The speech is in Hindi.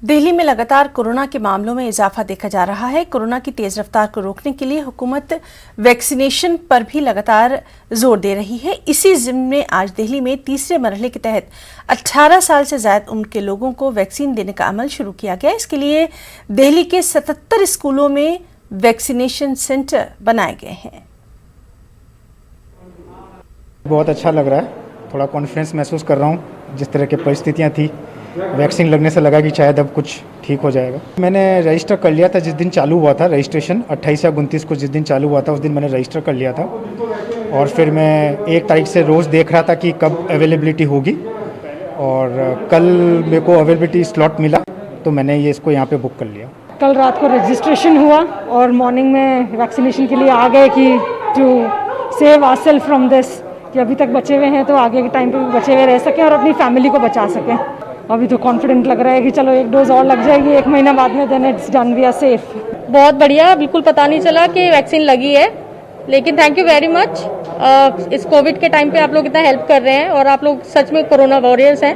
दिल्ली में लगातार कोरोना के मामलों में इजाफा देखा जा रहा है। कोरोना की तेज रफ्तार को रोकने के लिए हुकूमत वैक्सीनेशन पर भी लगातार जोर दे रही है। इसी जिम्मे में आज दिल्ली में तीसरे मरहले के तहत 18 साल से ज्यादा उम्र के लोगों को वैक्सीन देने का अमल शुरू किया गया। इसके लिए दिल्ली के 77 स्कूलों में वैक्सीनेशन सेंटर बनाए गए हैं। बहुत अच्छा लग रहा है, थोड़ा कॉन्फिडेंस महसूस कर रहा हूँ। जिस तरह की परिस्थितियाँ थी, वैक्सीन लगने से लगा कि शायद अब कुछ ठीक हो जाएगा। मैंने रजिस्टर कर लिया था जिस दिन चालू हुआ था रजिस्ट्रेशन, 28 या 29 को जिस दिन चालू हुआ था उस दिन मैंने रजिस्टर कर लिया था। और फिर मैं 1 तारीख से रोज़ देख रहा था कि कब अवेलेबिलिटी होगी, और कल मेरे को अवेलेबिलिटी स्लॉट मिला तो मैंने ये इसको यहाँ पे बुक कर लिया। कल रात को रजिस्ट्रेशन हुआ और मॉर्निंग में वैक्सीनेशन के लिए आ गए कि to save ourselves from this, कि अभी तक बचे हुए हैं तो आगे के टाइम पे भी बचे हुए रह सकें और अपनी फैमिली को बचा सकें। अभी तो कॉन्फिडेंट लग रहा है कि चलो 1 डोज और लग जाएगी 1 महीना बाद में, then it's done, we are safe. बहुत बढ़िया, बिल्कुल पता नहीं चला कि वैक्सीन लगी है, लेकिन थैंक यू वेरी मच। इस कोविड के टाइम पे आप लोग इतना हेल्प कर रहे हैं और आप लोग सच में कोरोना वॉरियर्स हैं।